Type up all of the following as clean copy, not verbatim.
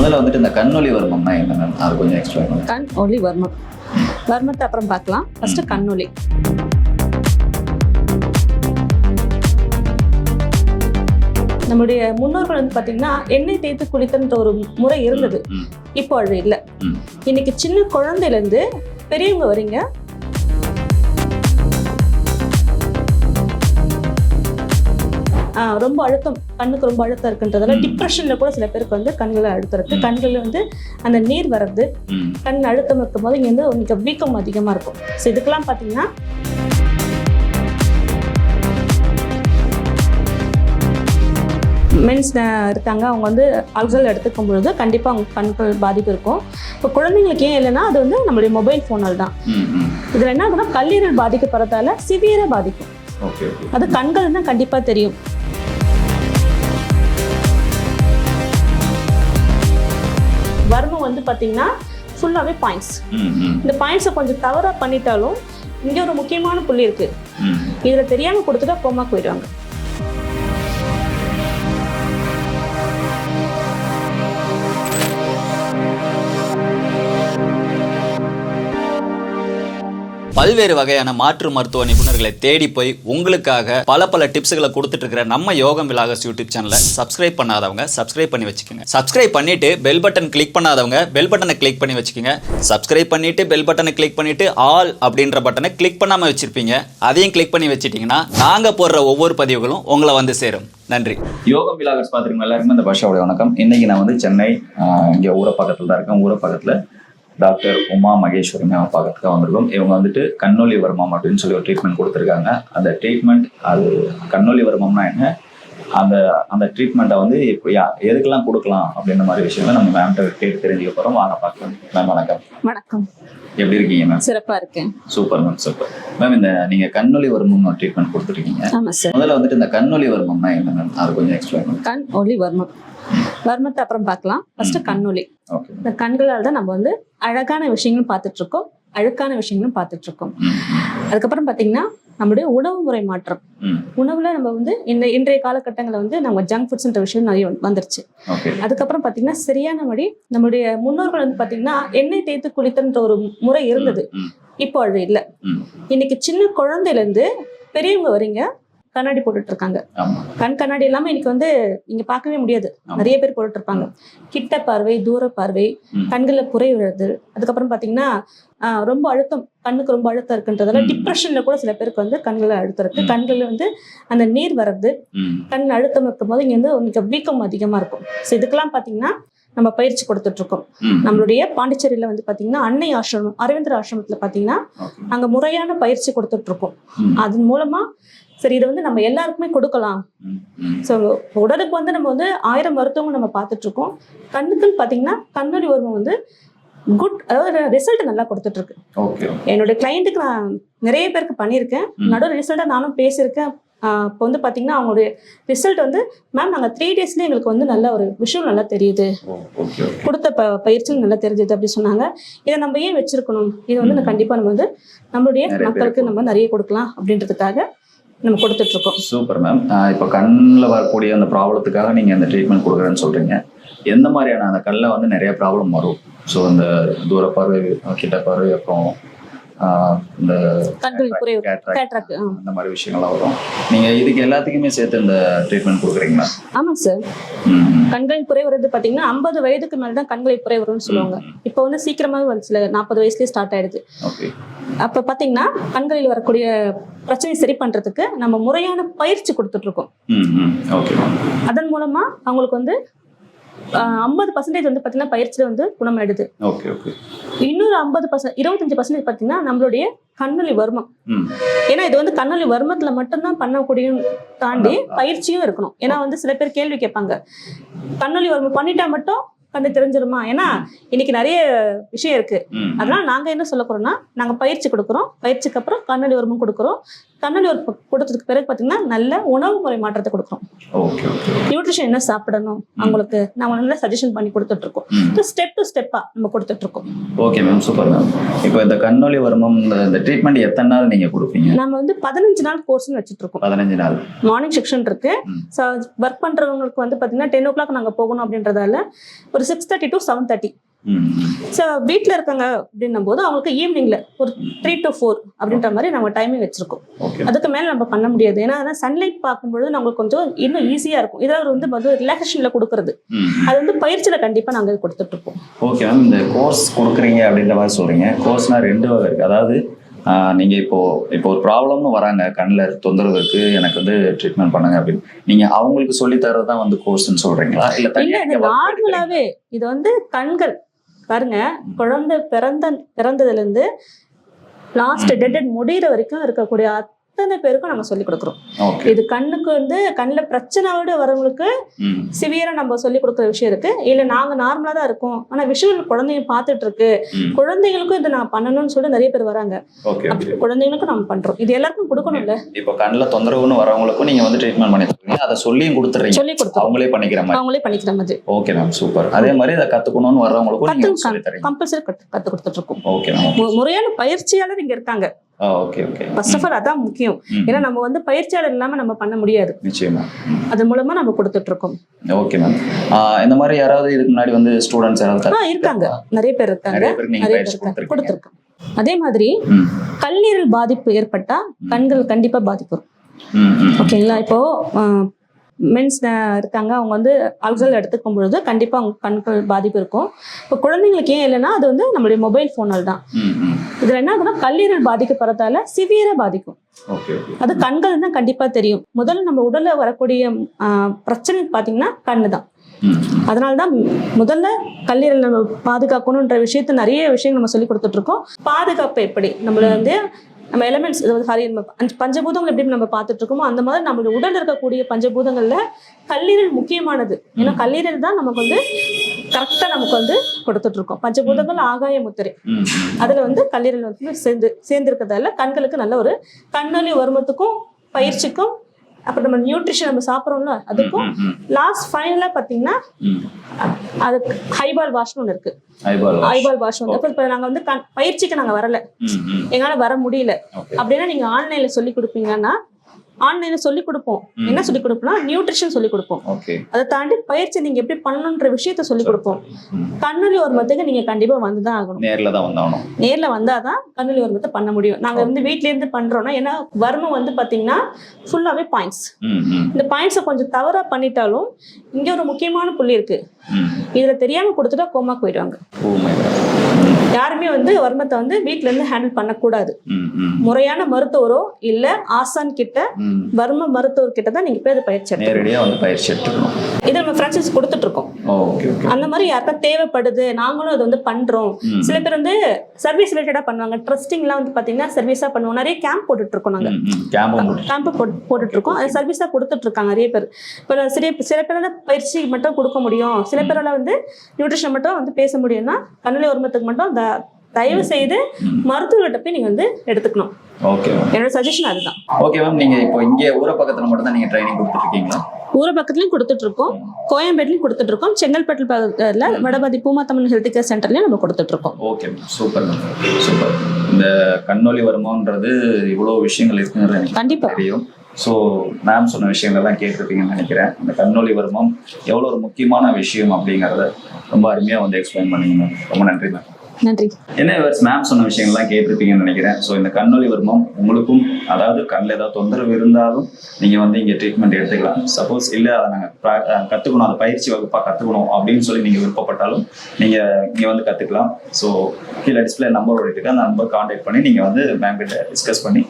முதல்ல வந்துட்டு இந்த கண்ணொளி வர்மம்னா என்ன மேம், அது கொஞ்சம் எக்ஸ்பிளைன் பண்ணுங்க. கண் ஒளி வர்மம், வர்மத்தை அப்புறம் பார்க்கலாம். ஃபர்ஸ்ட் கண்ணொளி. நம்முடைய முன்னோர்கள் வந்து பார்த்தீங்கன்னா எண்ணெய் தேய்த்து குளித்தன்ற ஒரு முறை இருந்தது. இப்போ அது இல்லை. இன்னைக்கு சின்ன குழந்தையிலேருந்து பெரியவங்க வரீங்க ரொம்ப அழுத்தம், கண்ணுக்கு ரொம்ப அழுத்தம் இருக்குன்றதால டிப்ரெஷன்ல கூட சில பேருக்கு வந்து கண்களை அழுத்தம் இருக்கு. கண்களில் வந்து அந்த நீர் வர்றது, கண் அழுத்தம் இருக்கும் போது இங்கே வந்து உங்களுக்கு வீக்கம் அதிகமாக இருக்கும். ஸோ இதுக்கெல்லாம் பார்த்தீங்கன்னா மென்ஸ் இருக்காங்க, அவங்க வந்து ஆல்கஹால் எடுத்துக்கும் பொழுது கண்டிப்பாக அவங்க கண்கள் பாதிப்பு இருக்கும். இப்போ குழந்தைங்களுக்கு ஏன் இல்லைன்னா அது வந்து நம்மளுடைய மொபைல் ஃபோனால் தான். இதில் என்ன ஆகுதுன்னா கல்லீரல் பாதிக்கப்படுறதால சிவியராக பாதிக்கும். அது கண்கள் தான் கண்டிப்பாக தெரியும். வர்மம் வந்து பார்த்தீங்கன்னா ஃபுல்லாகவே பாயிண்ட்ஸ். இந்த பாயிண்ட்ஸை கொஞ்சம் தவறாக பண்ணிட்டாலும் இங்கே ஒரு முக்கியமான புள்ளி இருக்கு. இதில் தெரியாமல் கொடுத்துட்டா கோமாக்கு போயிடுவாங்க. பல்வேறு வகையான மாற்று மருத்துவ நிபுணர்களை தேடி போய் உங்களுக்காக பல டிப்ஸ்களை கொடுத்துட்டு இருக்கிற நம்ம யோகம் விலாகஸ் யூடியூப் சேனலை சப்ஸ்கிரைப் பண்ணாதவங்க சப்ஸ்கிரைப் பண்ணி வச்சுக்கோங்க. சப்ஸ்கிரைப் பண்ணிட்டு பெல் பட்டன் கிளிக் பண்ணாதவங்க பெல் பட்டனை கிளிக் பண்ணி வச்சுக்கோங்க. சப்ஸ்கிரைப் பண்ணிட்டு பெல் பட்டனை கிளிக் பண்ணிட்டு ஆல் அப்படின்ற பட்டனை கிளிக் பண்ணாம வச்சிருப்பீங்க. அதையும் கிளிக் பண்ணி வச்சிட்டீங்கன்னா நாங்க போடுற ஒவ்வொரு பதிவுகளும் உங்களை வந்து சேரும். நன்றி. யோகம் விலாகஸ் பார்த்துருக்கோம் எல்லாருக்குமே இந்த பாஷாவோட வணக்கம். இன்னைக்கு நான் வந்து சென்னை இங்கே ஊரப்பாக்கத்தில் தான் இருக்கேன். ஊரப்பாக்கத்தில் டாக்டர் உமா மகேஸ்வரி மேம் பார்க்கறதுக்காக வந்திருக்கோம். இவங்க வந்துட்டு கண்ணொளி வர்மம் அப்படின்னு சொல்லி ஒரு ட்ரீட்மெண்ட் கொடுத்துருக்காங்க. அந்த ட்ரீட்மெண்ட், அது கண்ணொளி வர்மம்னா என்ன, அந்த ட்ரீட்மெண்ட்டை வந்து இப்போ எதுக்கெல்லாம் கொடுக்கலாம் அப்படின்ற மாதிரி விஷயங்களை நம்ம மேம்கிட்ட கேட்டு தெரிஞ்சுக்க போகிறோம். வாங்க பார்க்கலாம். மேம் வணக்கம். வணக்கம். எப்படி இருக்கீங்க மேம்? சிறப்பாக இருக்கேன். Super ma'am, super ma'am. இந்த நீங்கள் கண்ணொளி வர்மம் ட்ரீட்மெண்ட் கொடுத்துருக்கீங்க. ஆமாம் சார். முதல்ல வந்துட்டு இந்த கண்ணொளி வர்மம்னா என்ன மேம், அது கொஞ்சம் எக்ஸ்பிளைன் பண்ணுங்க. கண் ஒளி வர்மம், வர்மத்தை அப்புறம் பார்க்கலாம். ஃபர்ஸ்ட் கண்ணொளி. இந்த கண்களால் தான் நம்ம வந்து அழகான விஷயங்களும் பார்த்துட்டு இருக்கோம், அழுக்கான விஷயங்களும் பார்த்துட்டு இருக்கோம். அதுக்கப்புறம் பார்த்தீங்கன்னா நம்மளுடைய உணவு முறை மாற்றம். உணவுல நம்ம வந்து இன்றைய காலகட்டங்களில் வந்து நம்ம ஜங்க் ஃபுட்ஸ்ன்ற விஷயம் நிறைய வந்துருச்சு. அதுக்கப்புறம் பார்த்தீங்கன்னா சரியான வழி நம்மளுடைய முன்னோர்கள் வந்து பார்த்தீங்கன்னா எண்ணெய் தேய்த்து குளித்தன்ற ஒரு முறை இருந்தது. இப்போ அது இல்லை. இன்னைக்கு சின்ன குழந்தையிலேருந்து பெரியவங்க வரீங்க கண்ணாடி போட்டுட்டு இருக்காங்க. கண் கண்ணாடி இல்லாம இன்னைக்கு வந்து நீங்க பார்க்கவே முடியாது. நிறைய பேர் போட்டுட்டு இருப்பாங்க. கிட்ட பார்வை, தூர பார்வை, கண்களில் புரை விழுது. அதுக்கப்புறம் பாத்தீங்கன்னா ரொம்ப அழுத்தம், கண்ணுக்கு ரொம்ப அழுத்தம் இருக்குன்றதால டிப்ரெஷன்ல கூட சில பேருக்கு வந்து கண்களில் அழுத்தம் இருக்கு. கண்களில் வந்து அந்த நீர் வர்றது, கண் அழுத்தம் இருக்கும் போது இங்க வந்து உங்களுக்கு வீக்கம் அதிகமா இருக்கும். ஸோ இதுக்கெல்லாம் பாத்தீங்கன்னா நம்ம பயிற்சி கொடுத்துட்டு இருக்கோம். நம்மளுடைய பாண்டிச்சேரியில வந்து பாத்தீங்கன்னா அன்னை ஆசிரமம், அரவிந்தர் ஆசிரமத்துல பாத்தீங்கன்னா அங்க முறையான பயிற்சி கொடுத்துட்டு இருக்கோம். அதன் மூலமா சரி இதை வந்து நம்ம எல்லாருக்குமே கொடுக்கலாம். ஸோ உடலுக்கு வந்து நம்ம வந்து 1000 மருத்துவங்கள் நம்ம பார்த்துட்டு இருக்கோம். கண்ணுக்குன்னு பார்த்தீங்கன்னா கண்ணொளி வர்மம் வந்து அதாவது ரிசல்ட் நல்லா கொடுத்துட்டு இருக்கு. என்னுடைய கிளைண்ட்டுக்கு நான் நிறைய பேருக்கு பண்ணியிருக்கேன். நடுவில் ரிசல்ட்டாக நானும் பேசியிருக்கேன். இப்போ வந்து பார்த்தீங்கன்னா அவங்களுடைய ரிசல்ட் வந்து மேம் நாங்கள் 3 daysலேயே எங்களுக்கு வந்து நல்ல ஒரு விஷயம் நல்லா தெரியுது, கொடுத்த பயிற்சியும் நல்லா தெரிஞ்சுது அப்படி சொன்னாங்க. இதை நம்ம ஏன் வச்சிருக்கணும், இதை வந்து கண்டிப்பாக நம்ம வந்து நம்மளுடைய மக்களுக்கு நம்ம நிறைய கொடுக்கலாம் அப்படின்றதுக்காக நம்ம கொடுத்துட்டு இருக்கோம். Super ma'am. இப்போ கண்ணில் வரக்கூடிய அந்த ப்ராப்ளத்துக்காக நீங்கள் அந்த ட்ரீட்மெண்ட் கொடுக்குறேன்னு சொல்கிறீங்க. எந்த மாதிரியான அந்த கண்ணில் வந்து நிறைய ப்ராப்ளம் வரும்? ஸோ அந்த தூர பார்வை, கிட்ட பார்வை, அப்புறம் இந்த அந்த மாதிரி விஷயங்கள்லாம் வரும். நீங்கள் இதுக்கு எல்லாத்துக்குமே சேர்த்து இந்த ட்ரீட்மெண்ட் கொடுக்குறீங்களா? ஆமாம் சார். கண்களில் புரை வருது பார்த்தீங்கன்னா 50 வயதுக்கு மேலே தான் கண்களில் புரை வரும்னு சொல்லுவாங்க. இப்போ வந்து சீக்கிரமாகவே வந்து சில 40 வயசுலேயே ஸ்டார்ட் ஆயிடுது. அப்போ பார்த்தீங்கன்னா கண்களில் வரக்கூடிய பிரச்சனையை சரி பண்ணுறதுக்கு நம்ம முறையான பயிற்சி கொடுத்துட்டு இருக்கோம். அதன் மூலமா அவங்களுக்கு வந்து 50% வந்து பார்த்தீங்கன்னா பயிற்சியில் வந்து குணமாயிடுது. இன்னொரு 25% பார்த்தீங்கன்னா நம்மளுடைய கண்ணொளி வர்மம். ஏன்னா இது வந்து கண்ணொளி வர்மத்துல மட்டும்தான் பண்ணக்கூடிய தாண்டி பயிற்சியும் இருக்கணும். ஏன்னா வந்து சில பேர் கேள்வி கேட்பாங்க, கண்ணொளி வர்மம் பண்ணிட்டா மட்டும் கண்ணு தெரிஞ்சிருமா? ஏன்னா இன்னைக்கு நிறைய விஷயம் இருக்கு. அதனால நாங்க என்ன சொல்ல போறோம்னா, நாங்க பயிற்சி கொடுக்குறோம். பயிற்சிக்கு அப்புறம் கண்ணொளி வர்மம் கொடுக்குறோம். கண்ணொளி வர்மம் கொடுத்ததுக்கு பிறகு பாத்தீங்கன்னா நல்ல உணவு முறை மாற்றத்தை கொடுக்குறோம். நியூட்ரிஷன் என்ன சாப்பிடணும் அவங்களுக்கு நாங்க நல்ல சஜஷன் பண்ணி கொடுத்துட்டு இருக்கோம். ஸ்டெப் டு ஸ்டெப்பா நம்ம கொடுத்துட்டு இருக்கோம். Okay ma'am, super ma'am. இப்போ இந்த கண்ணொளி வர்மம் இந்த ட்ரீட்மெண்ட் எத்தனை நாள் நீங்க கொடுப்பீங்க? நம்ம வந்து 15 நாள் கோர்ஸ்னு வச்சுட்டு இருக்கோம். 15 நாள் மார்னிங் செக்ஷன் இருக்கு. ஒர்க் பண்றவங்களுக்கு வந்து பாத்தீங்கன்னா 10 o'clock நாங்க போகணும் அப்படின்றதால ஒரு ஒரு 6:30 to 7:30. ம். ஸோ வீட்டில் இருக்காங்க அப்படின்னும் போது அவங்களுக்கு ஈவினிங்ல ஒரு 3 to 4 அப்படின்ற மாதிரி நம்ம டைமிங் வச்சிருக்கோம். ஓகே. அதுக்கு மேலே நம்ம பண்ண முடியாது. ஏன்னா சன்லைட் பார்க்கும்பொழுது நம்மளுக்கு கொஞ்சம் இன்னும் ஈஸியாக இருக்கும். இதில் வந்து ரிலாக்ஸேஷனில் கொடுக்கறது, ம். அது வந்து பயிற்சியில் கண்டிப்பாக நாங்கள் கொடுத்துட்டு இருப்போம். ஓகே மேம், இந்த கோர்ஸ் கொடுக்குறீங்க அப்படின்ற மாதிரி சொல்றீங்க. கோர்ஸ்னா 2 வகை இருக்கு. அதாவது நீங்க இப்போ ஒரு ப்ராப்ளம்னு வராங்க, கண்ணில் தொந்தரவு இருக்கு, எனக்கு வந்து ட்ரீட்மெண்ட் பண்ணுங்க அப்படின்னு, நீங்க அவங்களுக்கு சொல்லி தரதான் வந்து கோர்ஸ்ன்னு சொல்றீங்களா இல்ல இல்ல, தனியா இது நார்மலாவே இது வந்து கண்கள் பாருங்க, குழந்தை பிறந்ததுல இருந்து லாஸ்ட் டெட் முடிகிற வரைக்கும் இருக்கக்கூடிய அத்தனை பேருக்கும் நம்ம சொல்லி கொடுக்குறோம். ஓகே. இது கண்ணுக்கு வந்து கண்ணில் பிரச்சனையோட வரவங்களுக்கு ம். சிவியரா நம்ம சொல்லி கொடுக்குற விஷயம் இருக்கு. இல்ல நாங்க நார்மலா தான் இருக்கோம், ஆனா விஷுவல் குழந்தைங்க பார்த்துட்டு இருக்கு, ம். குழந்தைங்களுக்கும் இதை நான் பண்ணணும்னு சொல்லி நிறைய பேர் வராங்க. ஓகே. அப்படி குழந்தைங்களுக்கும் நம்ம பண்றோம். இது எல்லாருக்கும் கொடுக்கணும்ல, இப்போ கண்ணில் தொந்தரவுன்னு வரவங்களுக்கும் நீங்க வந்து ட்ரீட்மெண்ட் பண்ணி தருவீங்க, அதை சொல்லியும் கொடுத்துறீங்க, சொல்லி கொடுத்தோம், அவங்களே பண்ணிக்கிற மாதிரி. அவங்களே பண்ணிக்கிற மாதிரி. Okay ma'am, super. அதே மாதிரி அதை கத்துக்கணும்னு வர்றவங்களுக்கும் நீங்க சொல்லி தரீங்க. கம்பல்சரி கத்து கொடுத்துட்டு இருக்கோம். Okay ma'am. முறையான பயிற்சியாளர் இங்க இருக்காங்க. Okay okay. First of all அதான் முக்கியம். ம். ஏன்னா நம்ம வந்து பயிற்சியாளர் இல்லாம நம்ம பண்ண முடியாது. நிச்சயமா. அது மூலமா நம்ம கொடுத்துட்டு இருக்கோம். Okay ma'am. இந்த மாதிரி யாராவது இதுக்கு முன்னாடி வந்து ஸ்டூடெண்ட்ஸ் யாராவது இருக்காங்க, நிறைய பேர் இருக்காங்க, நிறைய பேருக்கு நீங்க நிறைய பயிற்சி பேர் இருக்காங்க, கொடுத்துருக்கீங்க. கொடுத்துருக்கோம். அதே மாதிரி ம். கல்லீரல் பாதிப்பு ஏற்பட்டா கண்கள் கண்டிப்பா பாதிப்பு வரும். ம். ம். ஓகேங்களா? இப்போ மென்ஸ் இருக்காங்க, அவங்க வந்து ஆல்கஹால் எடுத்துக்கும் பொழுது கண்டிப்பா அவங்க கண்கள் பாதிப்பு இருக்கும். இப்போ குழந்தைங்களுக்கு ஏன் இல்லைன்னா அது வந்து நம்மளுடைய மொபைல் போனால் தான். ம். ம். இதுல என்ன ஆகுதுன்னா கல்லீரல் பாதிக்கப்படுறதால சிவியரா பாதிக்கும். Okay okay. அது கண்கள் தான் கண்டிப்பா தெரியும். முதல்ல நம்ம உடல்ல வரக்கூடிய பிரச்சனை பாத்தீங்கன்னா கண்ணு தான். ம். அதனாலதான் முதல்ல கல்லீரல் நம்ம பாதுகாக்கணுன்ற விஷயத்த நிறைய விஷயங்கள் நம்ம சொல்லி கொடுத்துட்டு இருக்கோம். பாதுகாப்பு எப்படி நம்மள வந்து நம்ம எலிமெண்ட்ஸ் சாரி பஞ்சபூதங்கள் எப்படி நம்ம பார்த்துட்டு இருக்கோமோ அந்த மாதிரி நம்மளுடைய உடல் இருக்கக்கூடிய பஞ்சபூதங்கள்ல கல்லீரல் முக்கியமானது. ஏன்னா கல்லீரல் தான் நமக்கு வந்து கரெக்டா நமக்கு வந்து கொடுத்துட்டு இருக்கோம். பஞ்சபூதங்கள் ஆகாய முத்திரை, ம். அதுல வந்து கல்லீரல் வந்து சேர்ந்து இருக்கிறதால கண்களுக்கு நல்ல ஒரு கண்ணொலி வருமத்துக்கும் பயிற்சிக்கும், அப்புறம் நம்ம நியூட்ரிஷன் நம்ம சாப்பிட்றோம்ல அதுக்கும் ம். லாஸ்ட் ஃபைனலா பாத்தீங்கன்னா ம். அது ஹைபால் வாஷ்னு ஒன்று இருக்கு. ஐபால் ஐபால் வாஷ் வந்து இப்போ நாங்க வந்து பயிற்சிக்கு நாங்க வரல, ம். ம். எங்களால வர முடியல ஓகே. அப்படின்னா நீங்க ஆன்லைன்ல சொல்லி கொடுப்பீங்கன்னா ஆன்லைன்ல சொல்லி கொடுப்போம். என்ன சொல்லி கொடுப்போம்னா நியூட்ரிஷன் சொல்லி கொடுப்போம். ஓகே. அதை தாண்டி பயிற்சி நீங்க எப்படி பண்ணணுன்ற விஷயத்த சொல்லி கொடுப்போம். ம். கண்ணொலி வருமத்துக்கு நீங்க கண்டிப்பா வந்துதான் ஆகணும். நேர்ல தான் வந்தாகணும். நேர்ல வந்தாதான் கண்ணொலி வருமத்தை பண்ண முடியும். நாங்க வந்து வீட்ல இருந்து பண்றோம்னா ஏன்னா வர்மம் வந்து பாத்தீங்கன்னா ஃபுல்லாவே பாயிண்ட்ஸ். ம். ம். இந்த பாயிண்ட்ஸை கொஞ்சம் தவறா பண்ணிட்டாலும் இங்க ஒரு முக்கியமான புள்ளி இருக்கு, ம். இதுல தெரியாம கொடுத்துட்டா கோமாக்கு போயிடுவாங்க. Oh my God. யாருமே வந்து வர்மத்தை வந்து வீட்ல இருந்து ஹேண்டில் பண்ணக்கூடாது. ம். ம். முறையான மருத்துவரோ இல்ல ஆசான் கிட்ட, ம். வர்ம மருத்துவர் கிட்ட தான் நீங்க போய் அதை பயிற்சி எடுக்கணும். நேரடியா வந்து பயிற்சி எடுத்துக்கணும். இது நம்ம பிரான்சைஸ் கொடுத்துட்டு இருக்கோம். Okay okay. அந்த மாதிரி யாருக்கா தேவைப்படுது நாங்களும் அதை வந்து பண்றோம். ம். சில பேர் வந்து சர்வீஸ் ரிலேட்டடா பண்ணுவாங்க. ட்ரஸ்டிங்லாம் வந்து பாத்தீங்கன்னா சர்வீஸா பண்ணுவோம். நிறைய கேம்ப் போட்டுட்டு இருக்கோம் நாங்க. ம். ம். கேம்பும் கேம்ப் போட்டுட்டு இருக்கோம். அது சர்வீஸா கொடுத்துட்டு இருக்காங்க நிறைய பேர். இப்போ சில பேரால பயிற்சி மட்டும் கொடுக்க முடியும், சில பேரால வந்து நியூட்ரிஷன் மட்டும் வந்து பேச முடியும்னா கண்ணொலி வருமத்துக்கு மட்டும் தயவு செய்து மருத்துவர்கிட்ட போய் நீங்க வந்து எடுத்துக்கணும். ஓகே. என்னோட சஜஷன் அதுதான். ஓகே மேம், நீங்க இப்போ இங்கே ஊர பக்கத்துல மட்டும் தான் நீங்க ட்ரைனிங் கொடுத்துட்டு இருக்கீங்களா? ஊர பக்கத்துலயும் கொடுத்துட்டு இருக்கோம், கோயம்பேட்லயும் கொடுத்துட்டு இருக்கோம், செங்கல்பட்டு பக்கத்துல வடபாதி பூமாத்தம்மன் ஹெல்த் கேர் சென்டர்லயும் நம்ம கொடுத்துட்டு இருக்கோம். Okay ma'am, super ma'am, super. இந்த கண்ணொலி வருமானன்றது இவ்வளவு விஷயங்கள் இருக்குங்கிறது எனக்கு கண்டிப்பா தெரியும். ஸோ மேம் சொன்ன விஷயங்கள்லாம் கேட்டிருப்பீங்கன்னு நினைக்கிறேன். இந்த கண்ணொலி வருமம் எவ்வளோ ஒரு முக்கியமான விஷயம் அப்படிங்கிறத ரொம்ப அருமையாக வந்து எக்ஸ்பிளைன் பண்ணீங்க மேம். ரொம்ப நன்றி மேம். நன்றி. என்ன மேம் சொன்ன விஷயங்கள்லாம் கேட்டிருப்பீங்கன்னு நினைக்கிறேன். ஸோ இந்த கண்ணொலி வருமம் உங்களுக்கும், அதாவது கண்ணில் ஏதாவது தொந்தரவு இருந்தாலும் நீங்கள் வந்து இங்கே ட்ரீட்மெண்ட் எடுத்துக்கலாம். சப்போஸ் இல்லை அதை நாங்கள் கற்றுக்கணும், அதை பயிற்சி வகுப்பாக கற்றுக்கணும் அப்படின்னு சொல்லி நீங்கள் விருப்பப்பட்டாலும் நீங்கள் இங்கே வந்து கற்றுக்கலாம். ஸோ கீழே டிஸ்பிளே நம்பர் ஓடிட்டு அந்த நம்பர் கான்டாக்ட் பண்ணி நீங்கள் வந்து மேம் கிட்ட டிஸ்கஸ் பண்ணி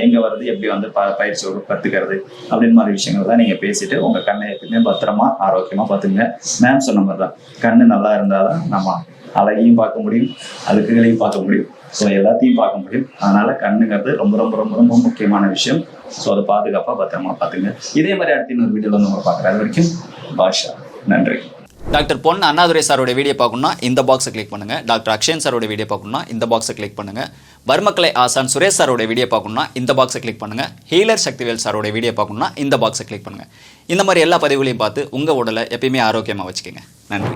எங்கே வர்றது, எப்படி வந்து பயிற்சி வகுப்பு கற்றுக்கிறது அப்படின்னு மாதிரி விஷயங்கள் தான் நீங்கள் பேசிட்டு உங்கள் கண்ணை எப்பயுமே பத்திரமா ஆரோக்கியமாக பார்த்துங்க. மேம் சொன்ன மாதிரி தான் கண்ணு நல்லா இருந்தால் தான் நம்ம அழகையும் பார்க்க முடியும், அதுக்குகளையும் பார்க்க முடியும், ஸோ எல்லாத்தையும் பார்க்க முடியும். அதனால கண்ணுங்கிறது ரொம்ப ரொம்ப ரொம்ப ரொம்ப முக்கியமான விஷயம். ஸோ அதை பாதுகாப்பாக பத்திரமா பார்த்துங்க. இதே மாதிரி அடுத்த இன்னொரு வீடியோவில் நம்ம பார்க்குற அது வரைக்கும் பாஷா, நன்றி. டாக்டர் பொன் அண்ணாதுரை சாரோட வீடியோ பார்க்கணும்னா இந்த பாக்ஸை கிளிக் பண்ணுங்க. டாக்டர் அக்ஷயன் சாரோட வீடியோ பார்க்கணும்னா இந்த பாக்ஸை கிளிக் பண்ணுங்க. வர்மக்கலை ஆசான் சுரேஷ் சாரோட வீடியோ பார்க்கணும்னா இந்த பாக்ஸை கிளிக் பண்ணுங்க. ஹீலர் சக்திவேல் சாரோட வீடியோ பார்க்கணும்னா இந்த பாக்ஸை கிளிக் பண்ணுங்க. இந்த மாதிரி எல்லா பதிவுகளையும் பார்த்து உங்க உடலை எப்பயுமே ஆரோக்கியமாக வச்சுக்கோங்க. நன்றி.